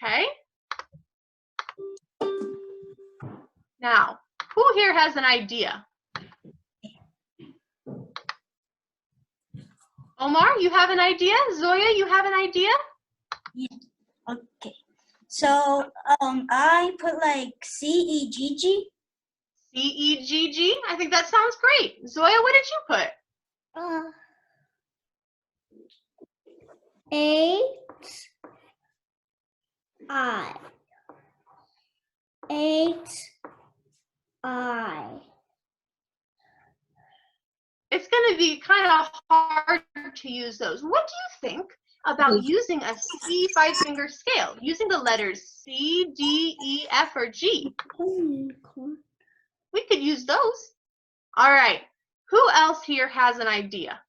Okay? Now, who here has an idea? Omar, you have an idea? Zoya, you have an idea? Yeah. Okay. So I put like C-E-G-G. C-E-G-G? I think that sounds great. Zoya, what did you put? H-I. H-I. It's going to be kind of hard to use those. What do you think about using a C 5-finger scale, using the letters C, D, E, F, or G? We could use those. All right. Who else here has an idea?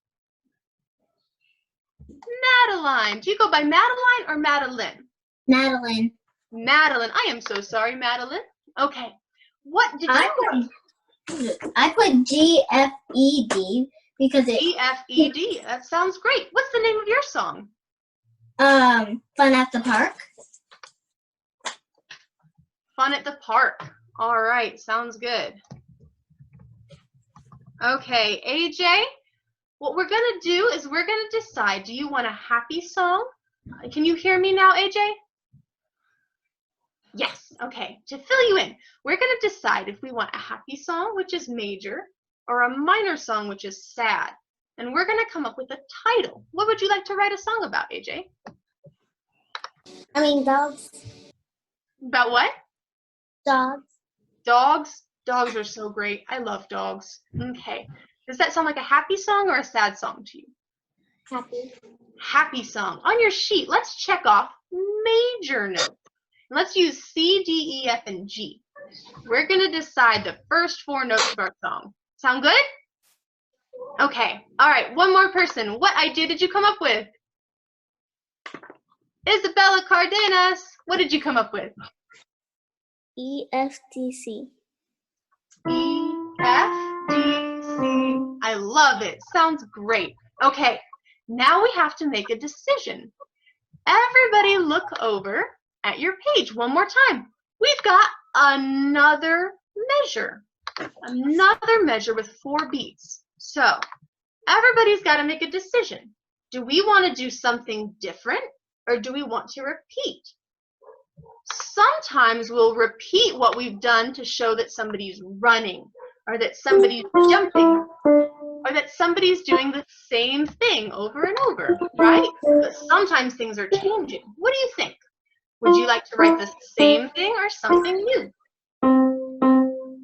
Madeline. Do you go by Madeline or Madeline? Madeline. Madeline. I am so sorry, Madeline. Okay. What did you put? I put G-F-E-D because it. G-F-E-D. That sounds great. What's the name of your song? Fun at the Park. Fun at the Park. All right. Sounds good. Okay, AJ, what we're going to do is we're going to decide, do you want a happy song? Can you hear me now, AJ? Yes, okay. To fill you in, we're going to decide if we want a happy song, which is major, or a minor song, which is sad. And we're going to come up with a title. What would you like to write a song about, AJ? I mean, dogs. About what? Dogs. Dogs? Dogs are so great. I love dogs. Okay. Does that sound like a happy song or a sad song to you? Happy. Happy song. On your sheet, let's check off major notes. Let's use C, D, E, F, and G. We're going to decide the first 4 notes of our song. Sound good? Okay. All right. One more person. What idea did you come up with? Isabella Cardenas. What did you come up with? E-F-T-C. E-F-D-C. I love it. Sounds great. Okay. Now we have to make a decision. Everybody look over at your page one more time. We've got another measure with 4 beats. So everybody's got to make a decision. Do we want to do something different or do we want to repeat? Sometimes we'll repeat what we've done to show that somebody's running or that somebody's jumping or that somebody's doing the same thing over and over, right? But sometimes things are changing. What do you think? Would you like to write the same thing or something new?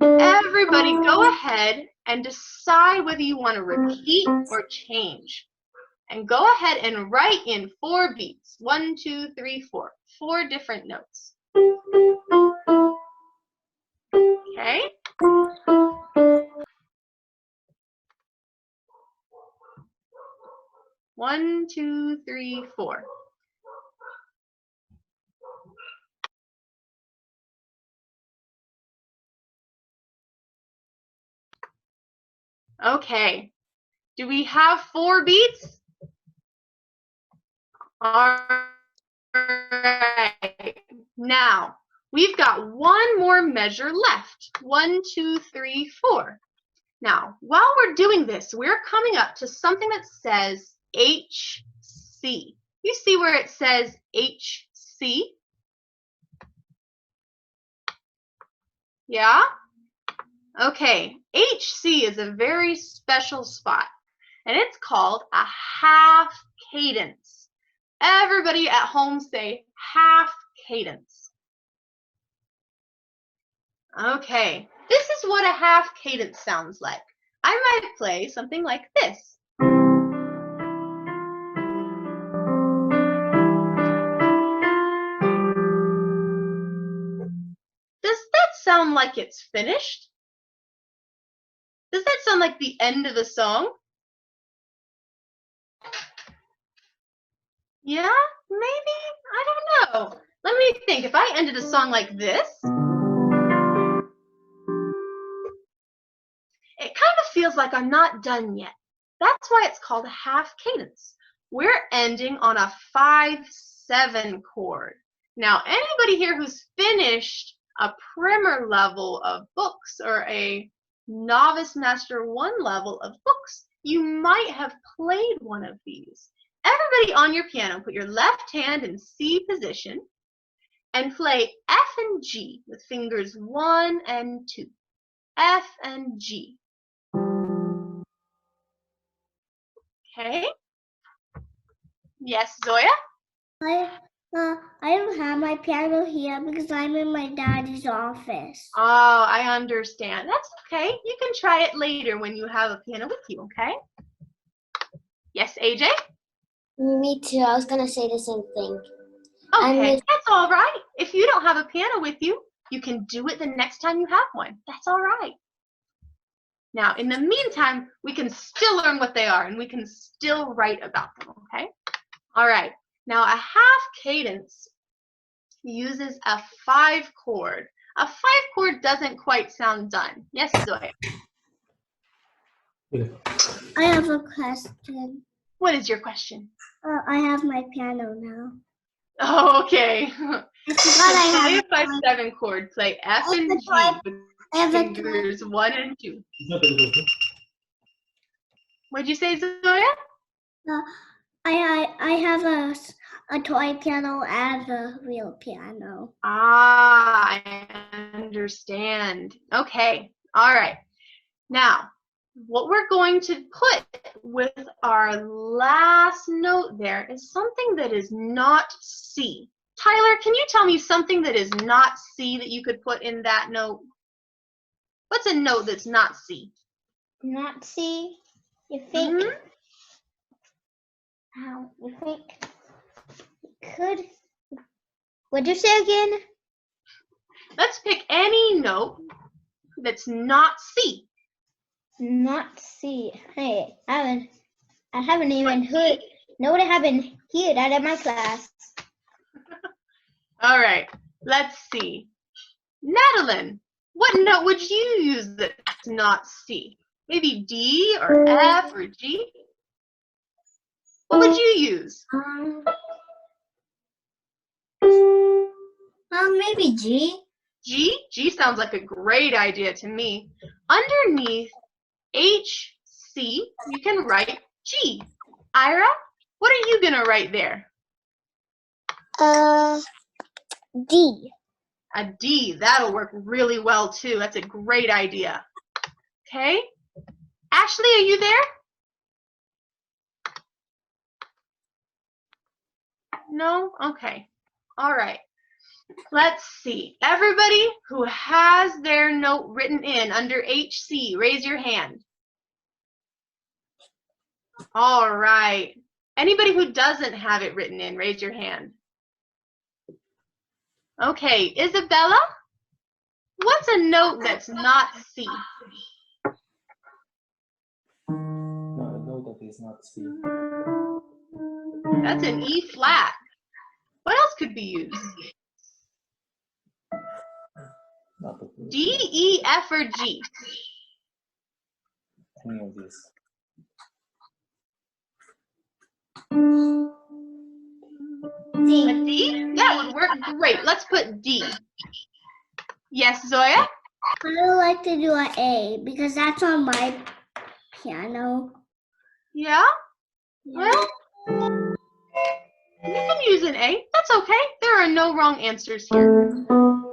Everybody go ahead and decide whether you want to repeat or change. And go ahead and write in 4 beats. 1, 2, 3, 4. 4 different notes. Okay? One, 2, 3, 4. Okay. Do we have 4 beats? All right. Now, we've got one more measure left. 1, 2, 3, 4. Now, while we're doing this, we're coming up to something that says HC. You see where it says HC? Yeah? Okay, HC is a very special spot, and it's called a half cadence. Everybody at home say half cadence. Okay, this is what a half cadence sounds like. I might play something like this. Does that sound like it's finished? Does that sound like the end of the song? Yeah, maybe? I don't know. Let me think. If I ended a song like this, it kind of feels like I'm not done yet. That's why it's called a half cadence. We're ending on a 5-7 chord. Now, anybody here who's finished a primer level of books or a novice master 1 level of books, you might have played one of these. Everybody on your piano, put your left hand in C position and play F and G with fingers 1 and 2. F and G. Okay. Yes, Zoya? I don't have my piano here because I'm in my daddy's office. Oh, I understand. That's okay. You can try it later when you have a piano with you, okay? Yes, AJ? Me too. I was gonna say the same thing. Okay, that's all right. If you don't have a piano with you, you can do it the next time you have one. That's all right. Now, in the meantime, we can still learn what they are and we can still write about them, okay? All right. Now, a half cadence uses a 5 chord. A 5 chord doesn't quite sound done. Yes, Zoya? I have a question. What is your question? I have my piano now. Oh, okay. I forgot I Play have a 5/7 chord. Play F and G with I have a fingers 1 and 2. What'd you say, Zoya? I have a toy piano and a real piano. Ah, I understand. Okay. All right. Now, what we're going to put with our last note there is something that is not C. Tyler, can you tell me something that is not C that you could put in that note? What's a note that's not C? Not C. You think? Mhm. You think? Could? What'd you say again? Let's pick any note that's not C. Not C. Hey, I haven't even heard. Nobody haven't heard that in my class. All right, let's see. Madeline, what note would you use that's not C? Maybe D or F or G? What would you use? Maybe G. G? G sounds like a great idea to me. Underneath H, C, you can write G. Ira, what are you going to write there? D. A D. That'll work really well, too. That's a great idea. Okay. Ashley, are you there? No? Okay. All right. Let's see. Everybody who has their note written in under HC, raise your hand. All right. Anybody who doesn't have it written in, raise your hand. Okay, Isabella, what's a note that's not C? No, a note that is not C. That's an E flat. What else could be used? Not the D, E, F, or G? any of these. A D? That would work great. Let's put D. Yes, Zoya? I would like to do an A because that's on my piano. Yeah? Well, you can use an A. That's okay. There are no wrong answers here.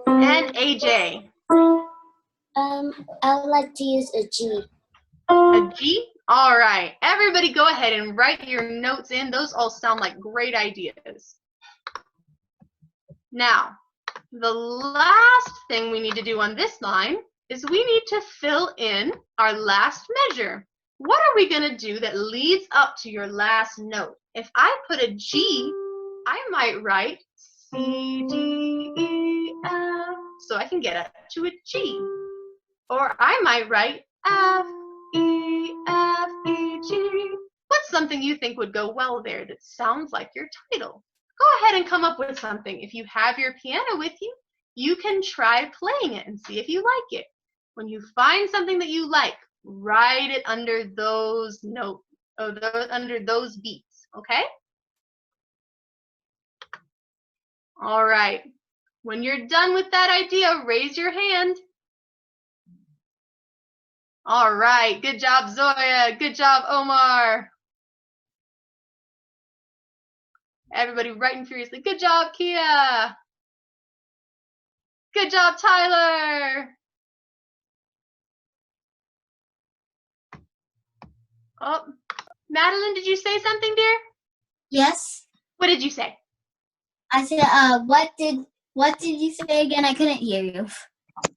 And AJ? I would like to use a G. A G? All right. Everybody go ahead and write your notes in. Those all sound like great ideas. Now, the last thing we need to do on this line is we need to fill in our last measure. What are we going to do that leads up to your last note? If I put a G, I might write C, D, E, F, so I can get up to a G. Or I might write F, E, F, E, G. What's something you think would go well there that sounds like your title? Go ahead and come up with something. If you have your piano with you, you can try playing it and see if you like it. When you find something that you like, write it under those notes, under those beats, okay? All right. When you're done with that idea, raise your hand. All right. Good job, Zoya. Good job, Omar. Everybody writing furiously. Good job, Kia. Good job, Tyler. Oh, Madeline, did you say something, dear? Yes. What did you say? I said, what did you say again? I couldn't hear you.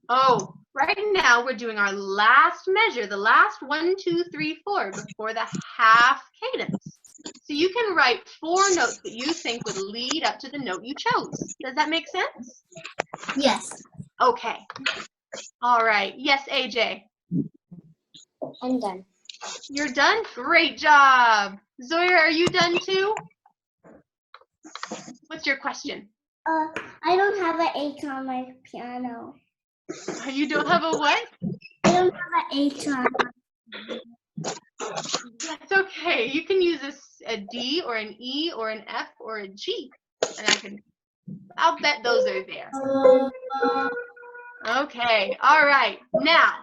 Oh, right now we're doing our last measure, the last 1, 2, 3, 4 before the half cadence. So you can write 4 notes that you think would lead up to the note you chose. Does that make sense? Yes. Okay. All right. Yes, AJ. I'm done. You're done? Great job. Zoya, are you done too? What's your question? I don't have an H on my piano. You don't have a what? I don't have an H on. That's okay. You can use a D or an E or an F or a G. And I'll bet those are there. Okay. All right. Now,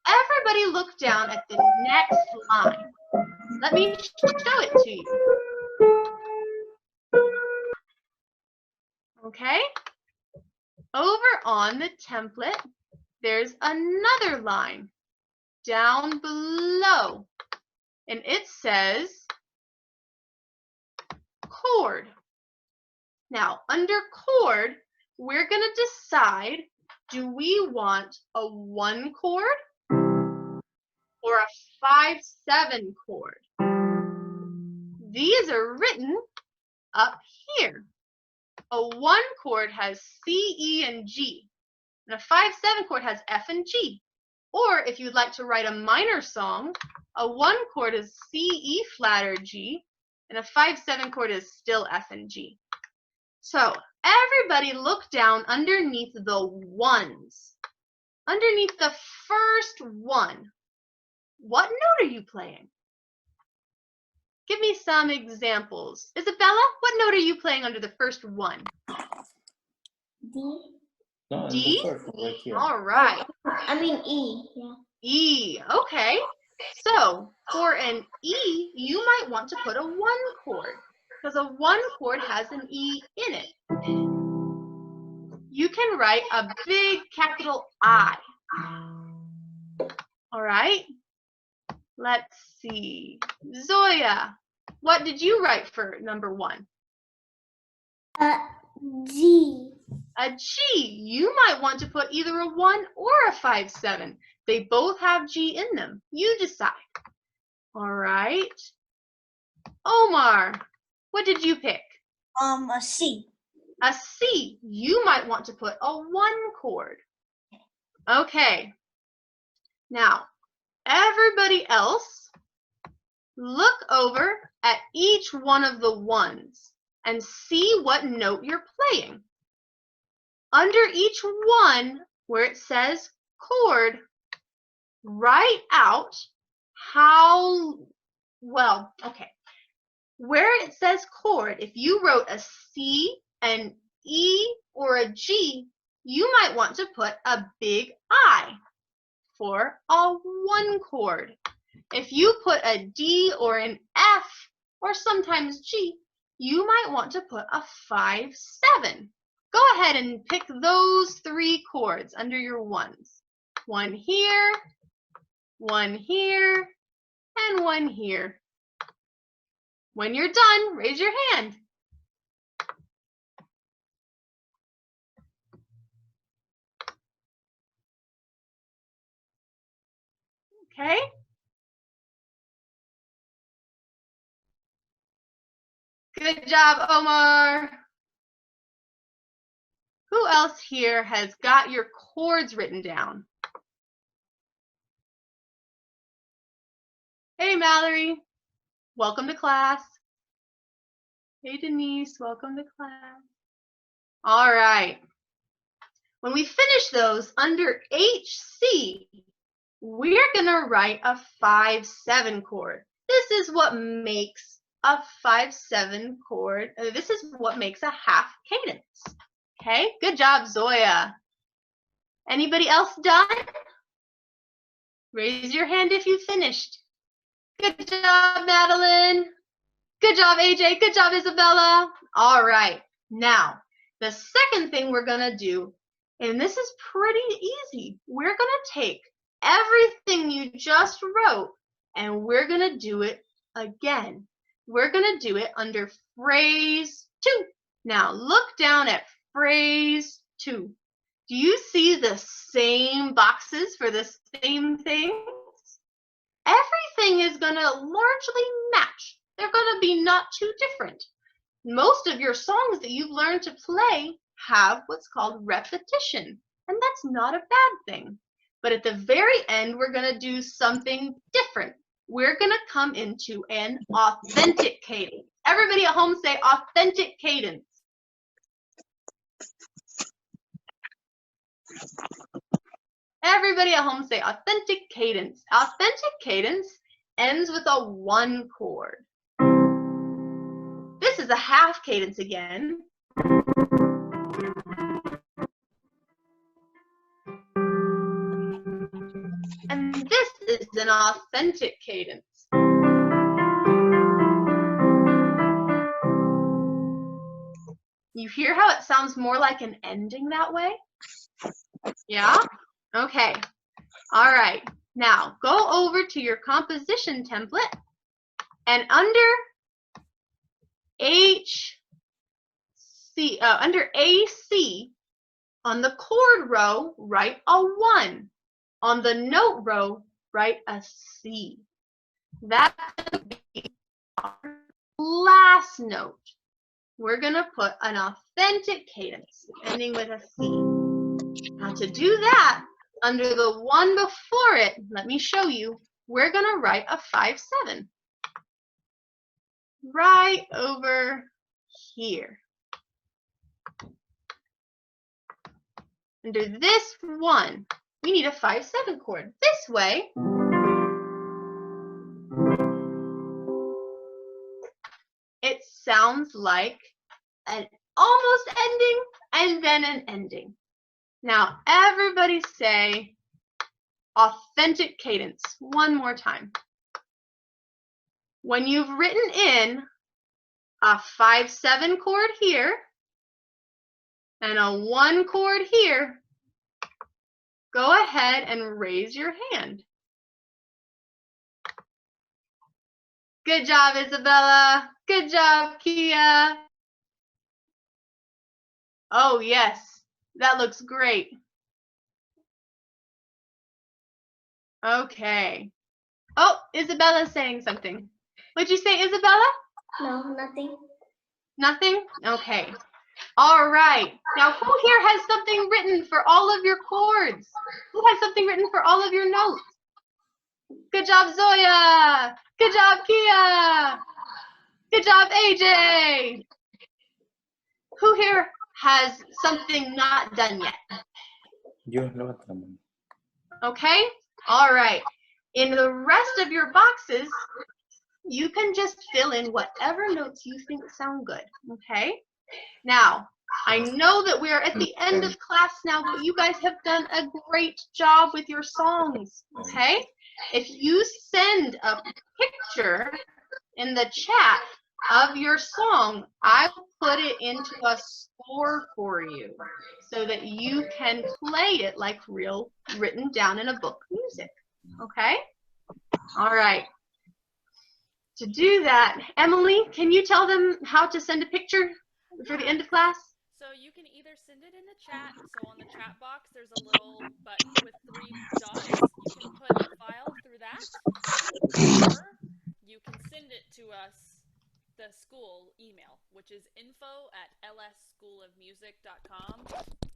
everybody look down at the next line. Let me show it to you. Okay? Over on the template, there's another line down below, and it says chord. Now, under chord, we're going to decide, do we want a 1 chord or a 5/7 chord? These are written up here. A 1 chord has C, E, and G, and a 5/7 chord has F and G. Or if you'd like to write a minor song, a 1 chord is C, E flat, or G, and a 5/7 chord is still F and G. So everybody look down underneath the ones. Underneath the first one, what note are you playing? Give me some examples. Isabella, what note are you playing under the first one? D. No, and D? the first one right here. All right. I mean E. Yeah. E. Okay. So for an E, you might want to put a 1 chord because a 1 chord has an E in it. You can write a big capital I. All right. Let's see. Zoya, what did you write for number 1? G. A G. You might want to put either a 1 or a 5/7. They both have G in them. You decide. All right. Omar, what did you pick? A C. A C. You might want to put a 1 chord. Okay. Now, everybody else, look over at each one of the ones and see what note you're playing. Under each one where it says chord, write out where it says chord, if you wrote a C, an E, or a G, you might want to put a big I for a 1 chord. If you put a D or an F, or sometimes G, you might want to put a 5/7. Go ahead and pick those 3 chords under your ones. 1 here, 1 here, and 1 here. When you're done, raise your hand. Okay. Good job, Omar. Who else here has got your chords written down? Hey, Mallory. Welcome to class. Hey, Denise. Welcome to class. All right. When we finish those, under HC, we're going to write a 5/7 chord. This is what makes a 5/7 chord. This is what makes a half cadence. Okay, good job, Zoya. Anybody else done? Raise your hand if you finished. Good job, Madeline. Good job, AJ. Good job, Isabella. All right. Now, the second thing we're going to do, and this is pretty easy, we're going to take everything you just wrote and we're going to do it again. We're going to do it under phrase 2. Now, look down at phrase 2. Do you see the same boxes for the same things? Everything is going to largely match. They're going to be not too different. Most of your songs that you've learned to play have what's called repetition, and that's not a bad thing. But at the very end, we're going to do something different. We're going to come into an authentic cadence. Everybody at home say authentic cadence. Everybody at home say authentic cadence. Authentic cadence ends with a 1 chord. This is a half cadence again. And this is an authentic cadence. You hear how it sounds more like an ending that way? Yeah? Okay. All right. Now, go over to your composition template and under under AC, on the chord row, write a 1. On the note row, write a C. That's going to be our last note. We're going to put an authentic cadence ending with a C. Now to do that, under the 1 before it, let me show you, we're going to write a 5/7. Right over here. Under this 1, we need a 5/7 chord. This way, it sounds like an almost ending and then an ending. Now, everybody say authentic cadence one more time. When you've written in a 5/7 chord here and a 1 chord here, go ahead and raise your hand. Good job, Isabella. Good job, Kia. Oh, yes, that looks great. Okay. Oh, Isabella's saying something. What'd you say, Isabella? No, nothing. Nothing? Okay. All right. Now, who here has something written for all of your chords? Who has something written for all of your notes? Good job, Zoya. Good job, Kia. Good job, AJ. Who here has something not done yet? Yo lo otro. Okay. All right. In the rest of your boxes, you can just fill in whatever notes you think sound good. Okay. Now, I know that we are at the end of class now, but you guys have done a great job with your songs. Okay. If you send a picture in the chat of your song, I will put it into a score for you so that you can play it like real, written down in a book music. Okay? All right. To do that, Emily, can you tell them how to send a picture for the end of class? So you can either send it in the chat. So on the chat box, there's a little button with 3 dots. You can put a file through that, or you can send it to us, the school email, which is info@lsschoolofmusic.com.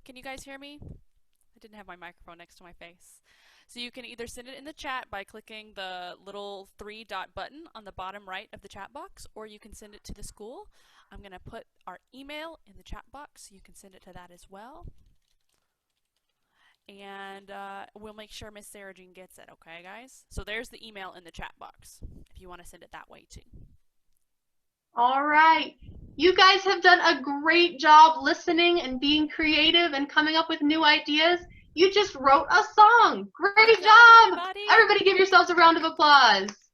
Can you guys hear me? I didn't have my microphone next to my face. So you can either send it in the chat by clicking the little 3-dot button on the bottom right of the chat box, or you can send it to the school. I'm going to put our email in the chat box so you can send it to that as well. And we'll make sure Miss Sara Jean gets it, okay, guys? So there's the email in the chat box if you want to send it that way too. All right. You guys have done a great job listening and being creative and coming up with new ideas. You just wrote a song. Great Good job, job. everybody. Everybody give yourselves a round of applause.